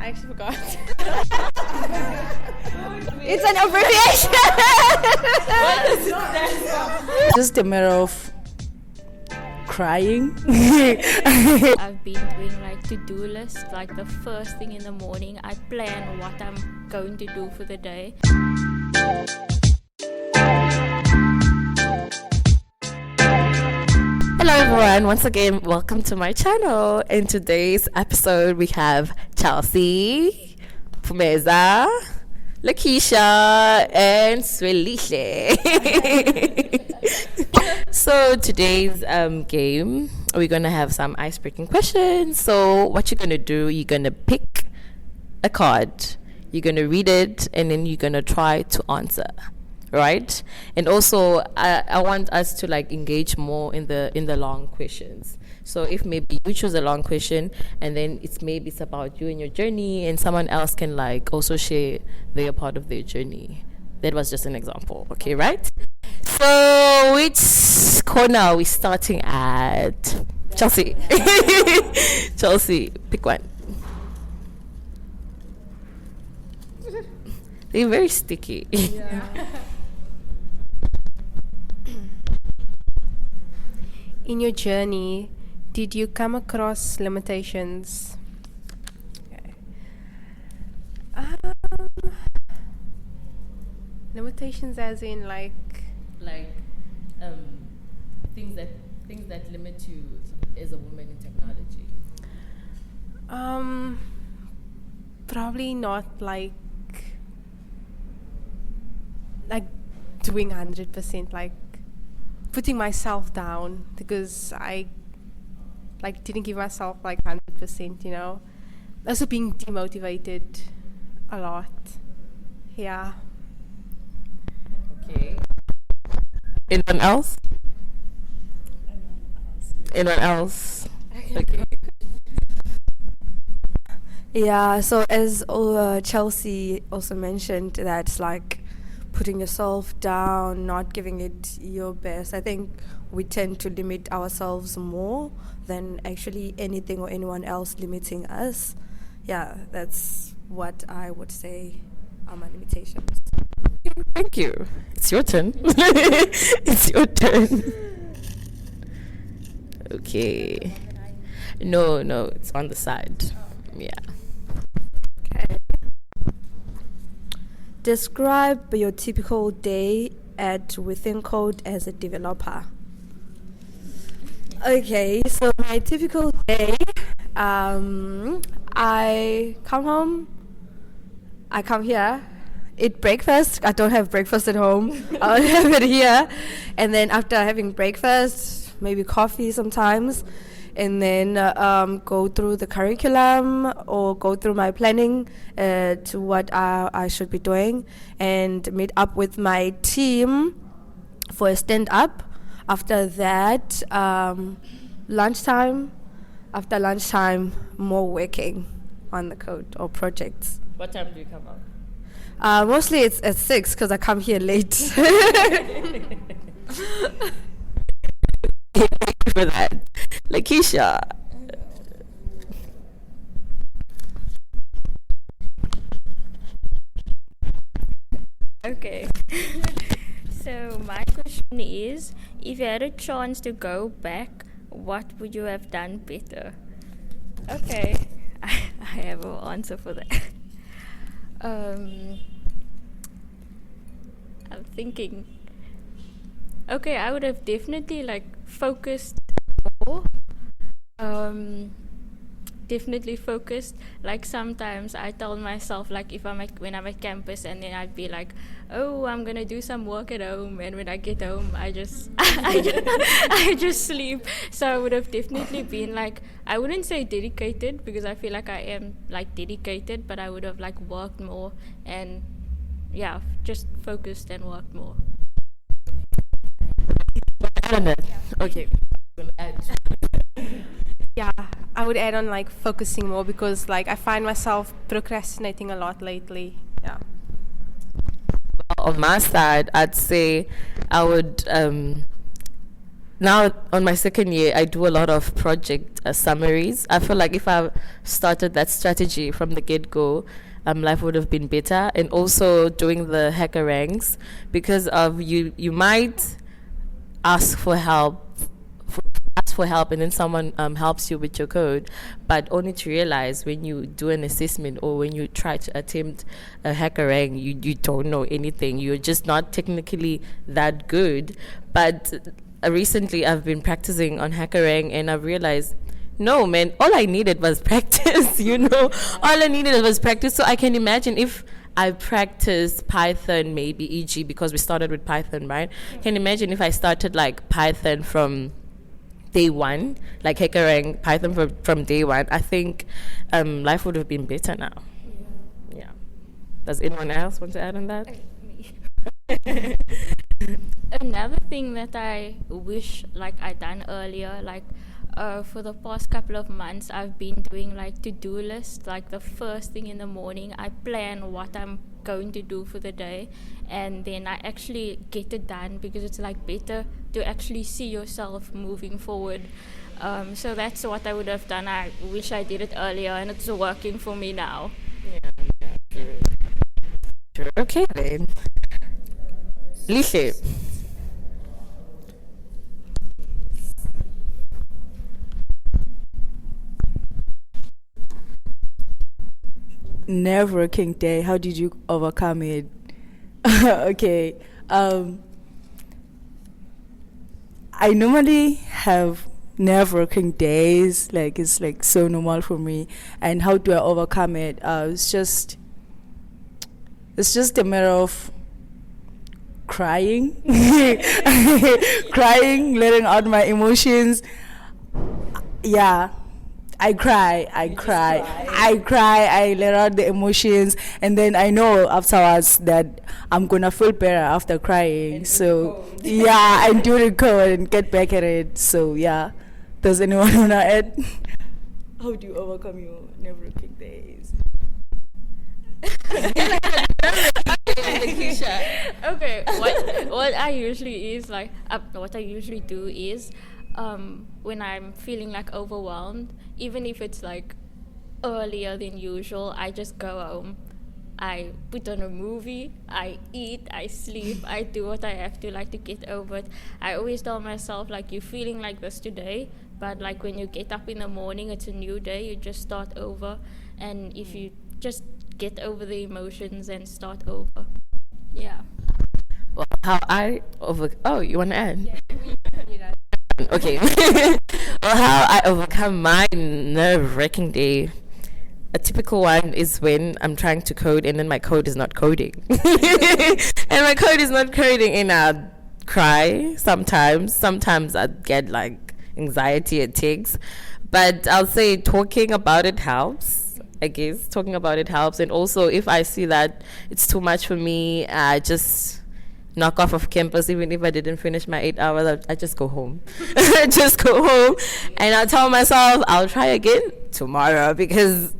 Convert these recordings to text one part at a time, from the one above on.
I actually forgot. It's an abbreviation. What does it stand for? Just a matter of crying. I've been doing like to-do lists. Like the first thing in the morning, I plan what I'm going to do for the day. Hello everyone, once again welcome to my channel. In today's episode we have Chelsea, Pumeza, Lakeisha and Swelihle. So today's game, we're gonna have some icebreaking questions. So what you're gonna do, you're gonna pick a card, you're gonna read it, and then you're gonna try to answer. Right, and also I want us to like engage more in the long questions. So if maybe you choose a long question and then it's about you and your journey, and someone else can like also share their part of their journey. That was just an example, okay, right? So which corner are we starting at? Chelsea. Chelsea, pick one. They're very sticky. Yeah. In your journey, did you come across limitations? Okay. Limitations as in like things that limit you as a woman in technology. Probably not like doing 100%, like putting myself down, because I didn't give myself 100%, you know. Also being demotivated a lot. Yeah. Okay. Anyone else? Anyone else? Okay. Yeah, so as Chelsea also mentioned, that's like putting yourself down, not giving it your best. I think we tend to limit ourselves more than actually anything or anyone else limiting us. Yeah, that's what I would say are my limitations. Thank you. It's your turn. It's your turn. Okay. No, it's on the side. Yeah. Okay. Describe your typical day at Within Code as a developer. Okay, so my typical day, I come home, I come here, eat breakfast. I don't have breakfast at home. I'll have it here. And then after having breakfast, maybe coffee sometimes, and then go through the curriculum or go through my planning to what I should be doing, and meet up with my team for a stand-up. After that, lunchtime. After lunchtime, more working on the code or projects. What time do you come out? Mostly it's at 6 because I come here late. Thank you for that. Lakeisha. Okay. So my question is, if you had a chance to go back, what would you have done better? Okay. I have an answer for that. I'm thinking. Okay, I would have definitely focused more. Definitely focused. Like sometimes I tell myself if when I'm at campus, and then I'd be like, oh, I'm gonna do some work at home, and when I get home I just I just sleep. So I would have definitely been I wouldn't say dedicated, because I feel like I am dedicated, but I would have worked more, and yeah, just focused and worked more. Okay. Yeah, I would add on focusing more, because I find myself procrastinating a lot lately. Yeah. On my side, I'd say I would now on my second year, I do a lot of project summaries. I feel like if I started that strategy from the get-go, life would have been better. And also doing the hacker ranks, because of you might ask for help, and then someone helps you with your code, but only to realize when you do an assessment or when you try to attempt a hacker rank, you don't know anything. You're just not technically that good. But recently I've been practicing on hacker rank, and I've realized, no man, all I needed was practice. All I needed was practice. So I can imagine if I practiced Python, maybe e.g. because we started with Python, right? Can imagine if I started like Python from day one, like hacker rank Python from day one, I think life would have been better now. Yeah. Does anyone else want to add on that? Another thing that I wish like I done earlier, like for the past couple of months, I've been doing like to-do lists. Like the first thing in the morning, I plan what I'm going to do for the day, and then I actually get it done, because it's like better to actually see yourself moving forward. So that's what I would have done. I wish I did it earlier, and it's working for me now. Yeah, sure. Okay then. Lishe. Nerve-wracking day. How did you overcome it? Okay. I normally have nerve-wracking days. Like it's like so normal for me. And how do I overcome it? It's just a matter of crying, crying, letting out my emotions. Yeah. I cry, I let out the emotions, and then I know afterwards that I'm gonna feel better after crying. So yeah, and do the code and get back at it. So yeah, does anyone wanna add? How do you overcome your nerve-wracking days? Okay, what I usually is like what I usually do is when I'm feeling like overwhelmed, even if it's like earlier than usual, I just go home, I put on a movie, I eat, I sleep, I do what I have to like to get over it. I always tell myself like, you're feeling like this today, but like when you get up in the morning, it's a new day, you just start over. And if you just get over the emotions and start over. Yeah. Well, how I you want to add? Yeah. Okay. Well, how I overcome my nerve-wracking day. A typical one is when I'm trying to code and then my code is not coding. And I cry sometimes. Sometimes I get like anxiety attacks. But I'll say talking about it helps. I guess talking about it helps. And also if I see that it's too much for me, I just knock off campus. Even if I didn't finish my 8 hours, I just go home. Just go home, and I tell myself I'll try again tomorrow, because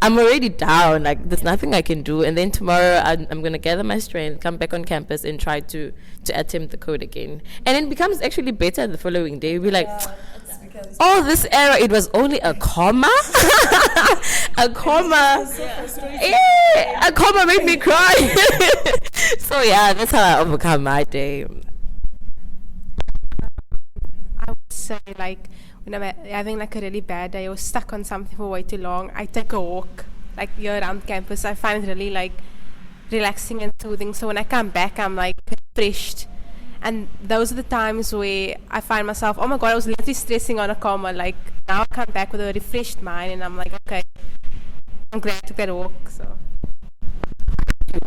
I'm already down. Like there's nothing I can do. And then tomorrow I'm gonna gather my strength, come back on campus, and try to attempt the code again. And it becomes actually better the following day. We'll be like, oh, this error, it was only a comma. A comma. Yeah, a comma made me cry. So yeah, that's how I overcome my day. I would say like when I'm having like a really bad day or stuck on something for way too long, I take a walk like here around campus. I find it really like relaxing and soothing. So when I come back, I'm like refreshed. And those are the times where I find myself, oh my god, I was literally stressing on a comma. Like now I come back with a refreshed mind, and I'm like, okay, I'm glad I took that walk. So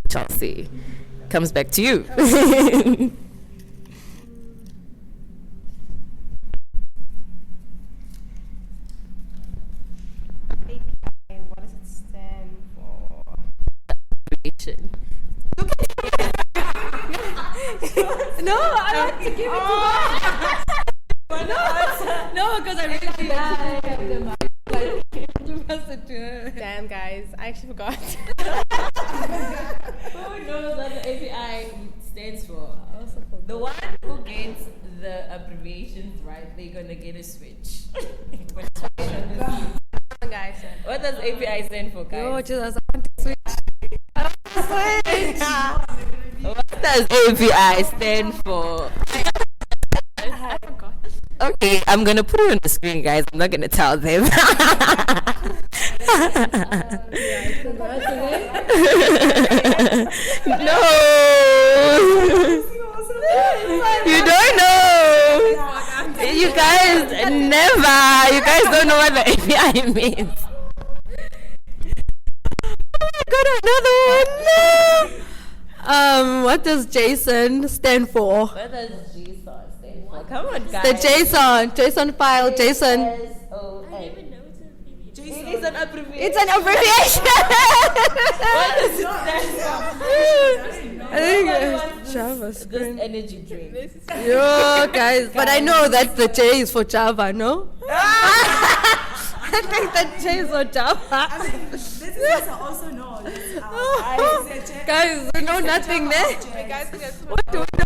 Chelsea, comes back to you. API, what does it stand for? Abbreviation. No, I want to give it to No, because I really have them. Like, you must do it. Damn, guys, I actually forgot. knows what the API stands for? The one who gets the abbreviations right, they're gonna get a switch. Guys, What does API stand for, guys? Yo, Jesus, I want to switch. What does API stand for? I forgot. Okay, I'm gonna put it on the screen, guys. I'm not gonna tell them. No, you don't know. You guys never. You guys don't know what the API means. Oh my god, another one. No. What does JSON stand for? What does JSON stand for? Come on, guys. The JSON file, JSON. I even know it's a It is an abbreviation. It's an abbreviation. What does it stand for? I think Nobody it's wants Java this screen. energy drink. Yo, guys, but I know that the J is for Java, no? I think the J is for Java. This is what I also know. Guys, we know nothing there. guys, What do we know?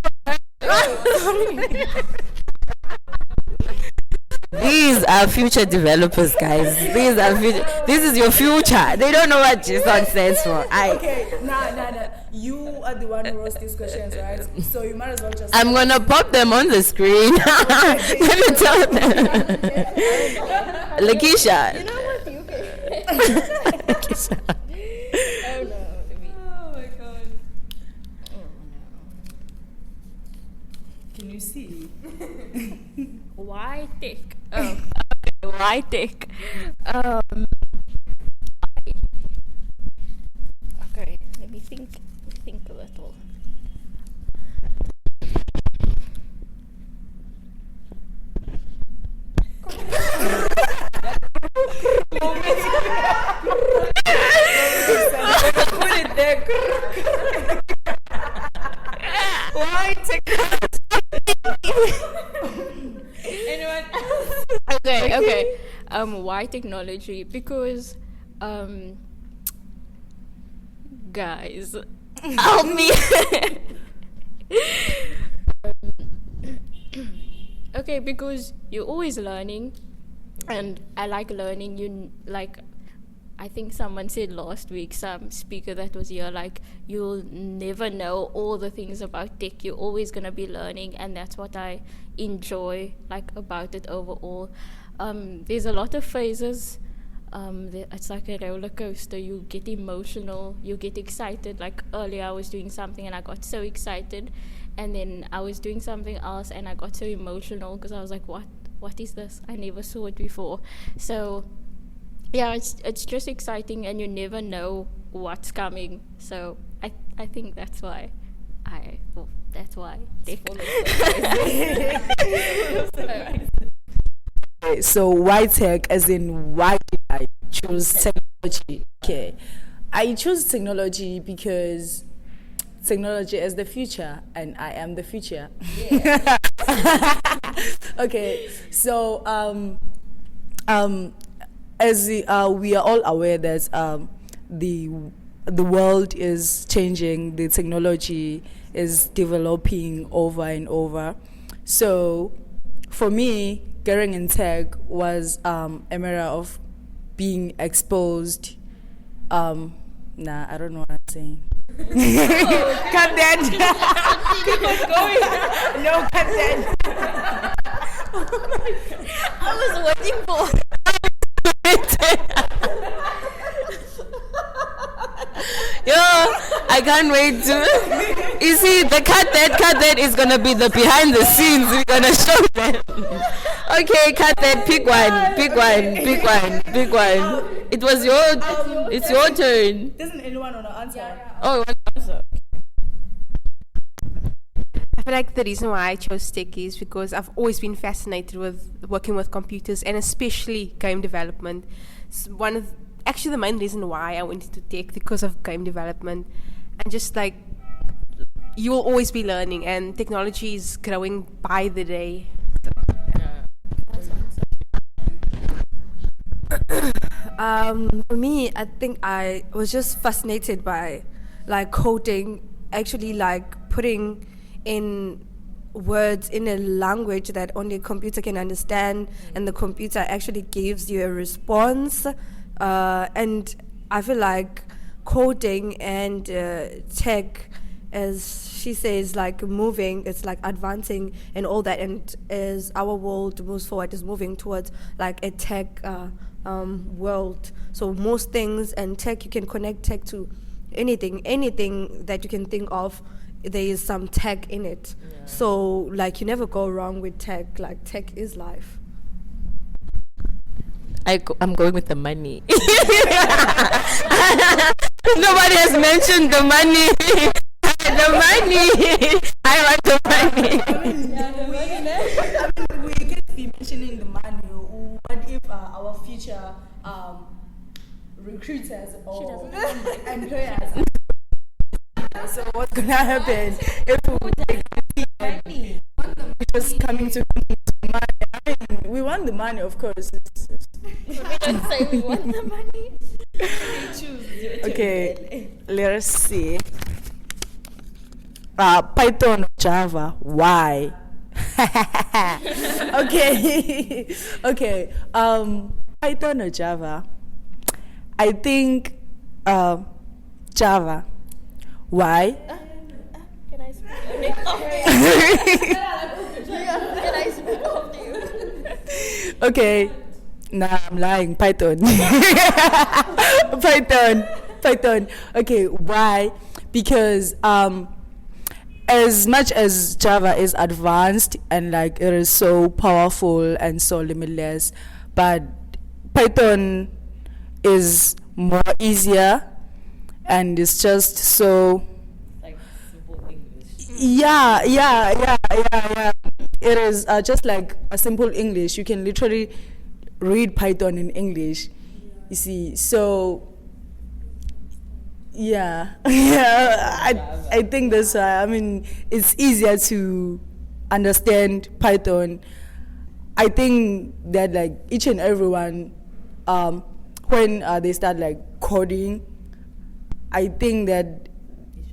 These are future developers, guys. This is your future. They don't know what JSON stands for. Okay, nah. You are the one who wrote these questions, right? So you might as well just. I'm gonna pop them on the screen. Let me tell them. Lakeisha. You know what? You can. Lakeisha. Oh no. Oh my god. Can you see? Why thick? Oh, why thick? Okay, let me think a little. Put it there. Why Anyone else? Okay. Why technology? Because, guys, help me. Okay, because you're always learning, and I like learning. I think someone said last week, some speaker that was here, like, you'll never know all the things about tech. You're always going to be learning, and that's what I enjoy, like, about it overall. There's a lot of phases. It's like a roller coaster. You get emotional, you get excited. Like, earlier I was doing something and I got so excited, and then I was doing something else and I got so emotional because I was like, what is this? I never saw it before. So yeah, it's just exciting, and you never know what's coming. So I think that's why tech. So why tech, as in why did I choose technology? Okay, I choose technology because technology is the future, and I am the future. Yeah. Okay, so as we are all aware that the world is changing, the technology is developing over and over. So for me, getting in tech was a matter of being exposed. I don't know what I'm saying. Cut that. Keep on going. No, cut that. I was waiting for. Yo, I can't wait to. You see, the cut that is gonna be the behind the scenes. We're gonna show them. Okay, cut that. Pick one. It was it's your turn. Doesn't anyone want to answer? Oh, you want to answer? I feel like the reason why I chose tech is because I've always been fascinated with working with computers, and especially game development. It's actually the main reason why I went into tech, because of game development, and just like you will always be learning, and technology is growing by the day. For me, I think I was just fascinated by like coding, actually like putting in words in a language that only a computer can understand, and the computer actually gives you a response. And I feel like coding and tech, as she says, like moving, it's like advancing and all that, and as our world moves forward, is moving towards like a tech world. So most things and tech, you can connect tech to anything that you can think of. There is some tech in it. So like you never go wrong with tech. Like tech is life. I'm going with the money. Nobody has mentioned the money. The money. I want the money. We can be mentioning the money. What if our future recruiters or employers? So what's gonna happen if we just coming to money? I mean, we want the money, of course. We don't say we want the money. We choose. Okay, let us see. Python or Java? Why? Okay. Okay. Python or Java? I think Java. Why? Can I speak? Can I speak after you? Okay. Nah, I'm lying. Python. Python. Okay, why? Because as much as Java is advanced and like it is so powerful and so limitless, but Python is more easier and it's just so Like simple English. yeah. It is just like a simple English. You can literally read Python in English. You see, so yeah. I think that's why. I mean, it's easier to understand Python. I think that like each and everyone, when they start like coding, I think that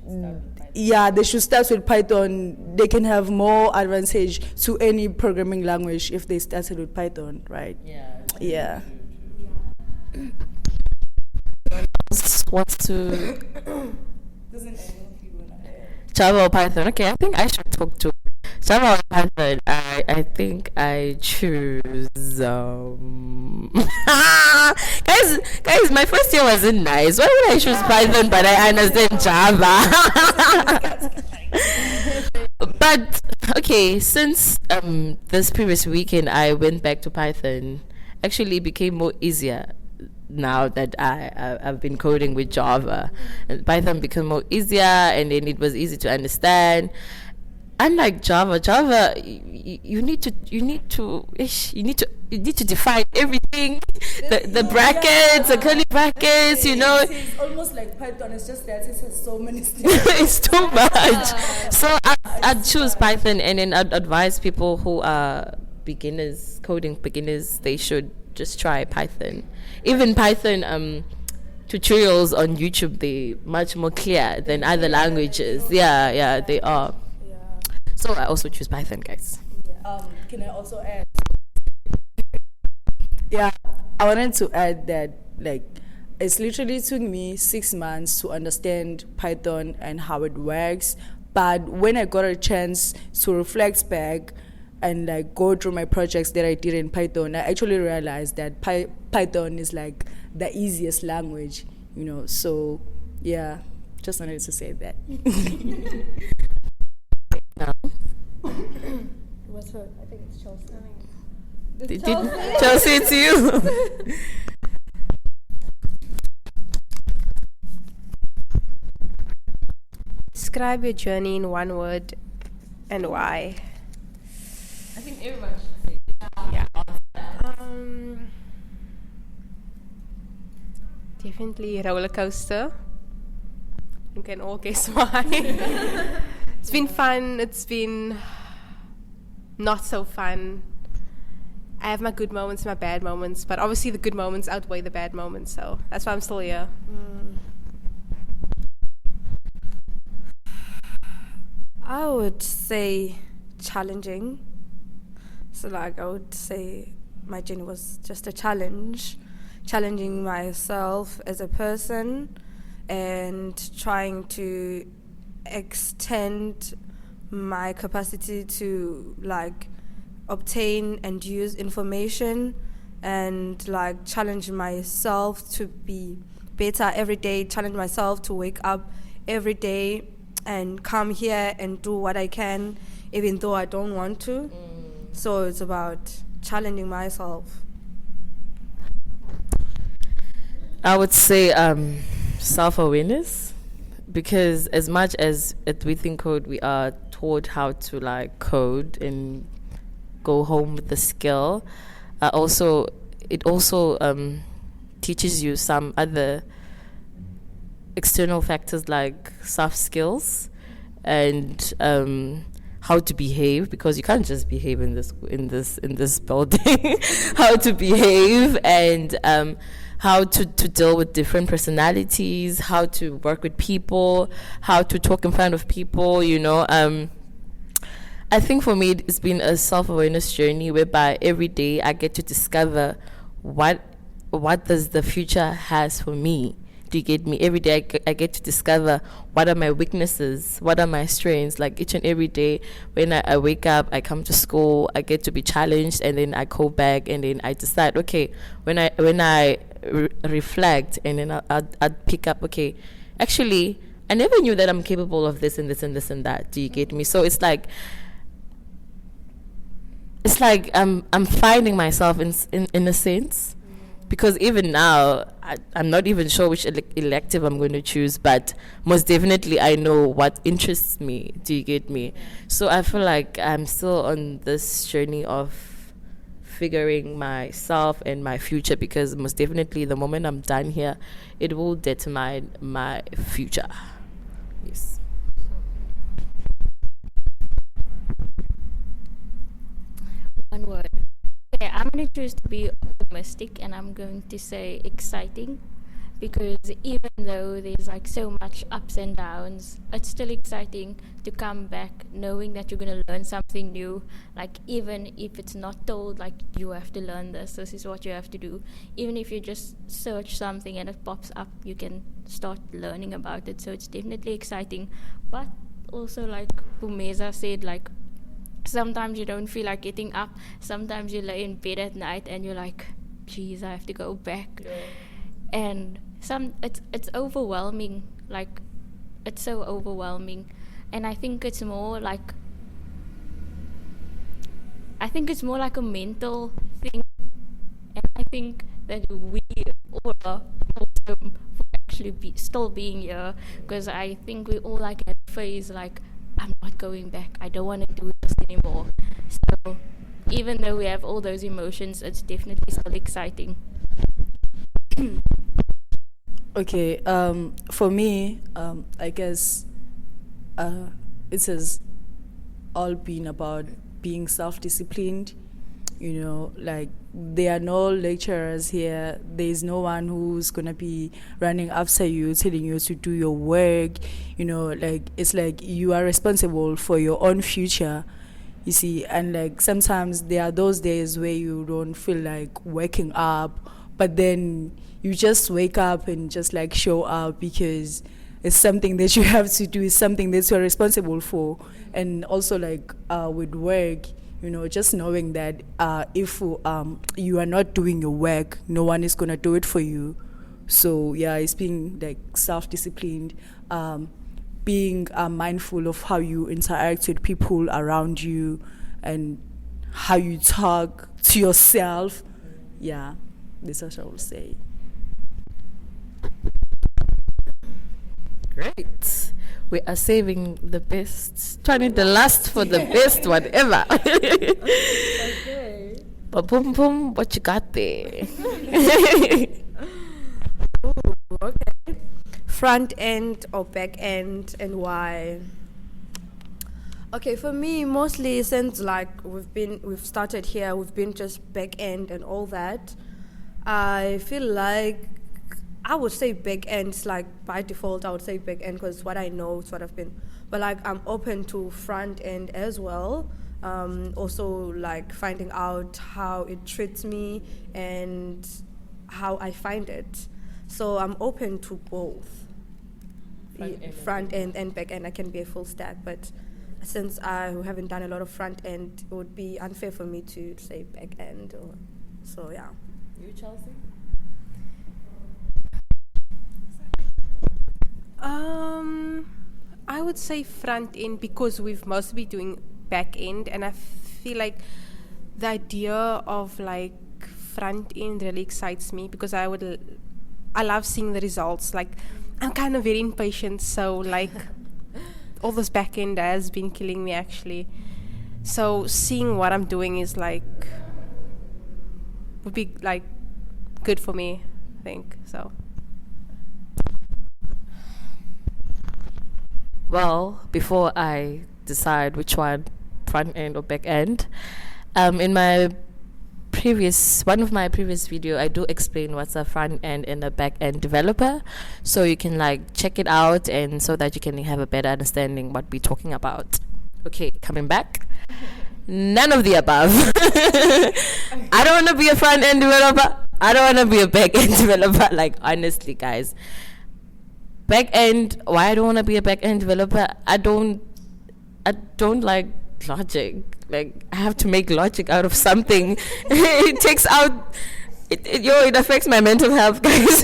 they should start with Python. They can have more advantage to any programming language if they started with Python, right? Yeah. Wants to Java or Python? Okay, I think I should talk to Java or Python. I think I choose guys, my first year wasn't nice. Why would I choose Python but I understand Java? But okay, since this previous weekend I went back to Python, actually it became more easier now that I've been coding with Java, and Python became more easier, and then it was easy to understand. Unlike Java, you need to define everything, the brackets, the curly brackets, you know. It's almost like Python. It's just that it has so many steps. It's too much. So I'd choose Python, and then I'd advise people who are beginners, coding beginners, they should just try Python. Even Python tutorials on YouTube, they're much more clear than other languages. Yeah, they are. So I also choose Python, guys. Can I also add? Yeah, I wanted to add that like it's literally took me 6 months to understand Python and how it works. But when I got a chance to reflect back and like go through my projects that I did in Python, I actually realized that Python is like the easiest language, you know. So yeah, just wanted to say that. Now, What's her? I think it's Chelsea. did Chelsea, it's you. Describe your journey in one word and why. I think everyone should say. Definitely roller coaster. You can all guess why. It's been fun. It's been not so fun. I have my good moments and my bad moments, but obviously the good moments outweigh the bad moments, so that's why I'm still here. I would say challenging. So like I would say my journey was just a challenge, challenging myself as a person and trying to extend my capacity to like obtain and use information and like challenge myself to be better every day, challenge myself to wake up every day and come here and do what I can even though I don't want to. So it's about challenging myself. I would say self-awareness, because as much as at Within Code we are taught how to like code and go home with the skill, it also teaches you some other external factors like soft skills and how to behave, because you can't just behave in this building. How to behave and how to deal with different personalities, how to work with people, how to talk in front of people, you know. I think for me it's been a self-awareness journey whereby every day I get to discover what does the future has for me. Do you get me? Every day I get to discover what are my weaknesses, what are my strengths. Like each and every day when I wake up, I come to school, I get to be challenged, and then I go back and then I decide, okay, when I reflect, and then I'd pick up, okay, actually I never knew that I'm capable of this and this and this and that. Do you get me? So it's like I'm finding myself in a sense, because even now I'm not even sure which elective I'm going to choose, but most definitely I know what interests me. Do you get me? So I feel like I'm still on this journey of figuring myself and my future, because most definitely the moment I'm done here, it will determine my future. Yes. One word. Okay, I'm going to choose to be optimistic, and I'm going to say exciting, because even though there's like so much ups and downs, it's still exciting to come back knowing that you're going to learn something new. Like even if it's not told, like you have to learn this is what you have to do. Even if you just search something and it pops up, you can start learning about it. So it's definitely exciting, but also like Pumeza said, like sometimes you don't feel like getting up. Sometimes you lay in bed at night and you're like, geez, I have to go back. Yeah. And it's overwhelming. Like it's so overwhelming. And I think it's more like a mental thing. And I think that we all are awesome for actually still being here, because I think we all like had a phase like, I'm not going back, I don't want to do this anymore. So even though we have all those emotions, it's definitely still exciting. Okay, for me, I guess it has all been about being self-disciplined. You know, like there are no lecturers here. There's no one who's gonna be running after you, telling you to do your work. You know, like it's like you are responsible for your own future. You see, and like sometimes there are those days where you don't feel like waking up, but then you just wake up and just like show up because it's something that you have to do. It's something that you're responsible for. And also like with work, you know, just knowing that if you are not doing your work, no one is going to do it for you. So yeah, it's being like self-disciplined, being mindful of how you interact with people around you and how you talk to yourself. Yeah, this is what I will say. Great. We are saving the best, trying the last for the best, whatever. Okay. But boom, boom, what you got there? Ooh, okay. Front end or back end, and why? Okay, for me, mostly since like we've started here, we've been just back end and all that. I feel like I would say back end, like by default, I would say back end because what I know is what I've been. But like I'm open to front end as well. Also like finding out how it treats me and how I find it. So I'm open to both. Front end and back end. I can be a full stack, but since I haven't done a lot of front end, it would be unfair for me to say back end. So yeah. You, Chelsea? I would say front end because we've mostly been doing back end, and I feel like the idea of like front end really excites me because I love seeing the results. Like I'm kind of very impatient, so like all this back end has been killing me actually. So seeing what I'm doing is like would be like good for me, I think. So well, before I decide which one, front end or back end, in one of my previous video, I do explain what's a front end and a back end developer, so you can like check it out and so that you can have a better understanding what we're talking about. Okay, coming back. None of the above. I don't want to be a front end developer. I don't want to be a back end developer. Like honestly, guys, back end. Why I don't want to be a back end developer? I don't like logic. Like I have to make logic out of something. It takes out. It affects my mental health, guys.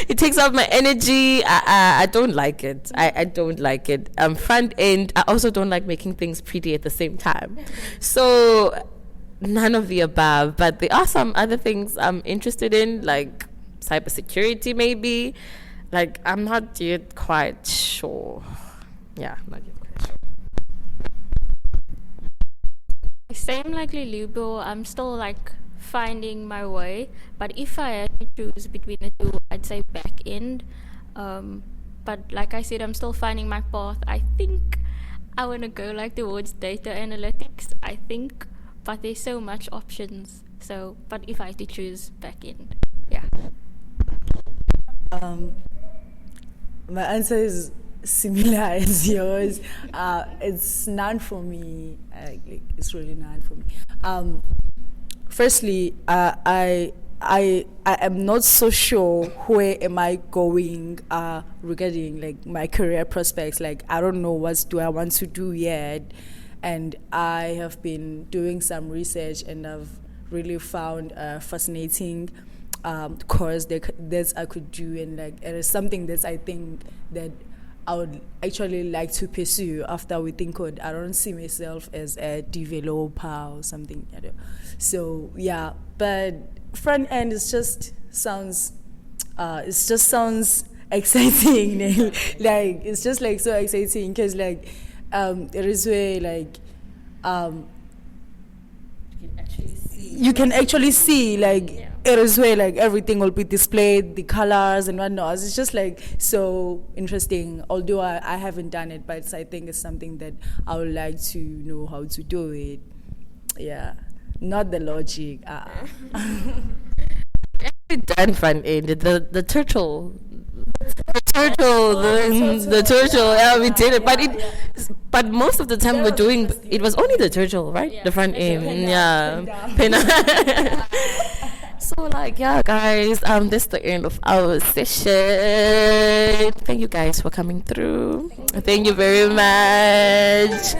It takes out my energy. I don't like it. I don't like it. Front end. I also don't like making things pretty at the same time. So none of the above. But there are some other things I'm interested in, like cybersecurity, maybe. Like I'm not yet quite sure. Yeah, not yet quite sure. Same like Lilubo, I'm still like finding my way, but if I had to choose between the two, I'd say back end. But like I said, I'm still finding my path. I think I want to go like towards data analytics, I think, but there's so much options. So, but if I had to choose back end, yeah. My answer is similar as yours. It's none for me. Like it's really none for me. Firstly, I am not so sure where am I going regarding like my career prospects. Like I don't know what do I want to do yet, and I have been doing some research and I've really found a fascinating course that I could do, and like it is something that I think that I would actually like to pursue after we think code. I don't see myself as a developer or something. So yeah, but front end is just sounds exciting. Like it's just like so exciting because like it is where like you can actually see like it is where like everything will be displayed, the colors and whatnot. It's just like so interesting. Although I haven't done it, but I think it's something that I would like to know how to do it. Yeah, not the logic. Done front end. The turtle. The turtle. Yeah, we did it, but most of the time we're doing. It was only the turtle, right? Yeah, the front end. Yeah. So like yeah, guys, this is the end of our session. Thank you guys for coming through. Thank you very much.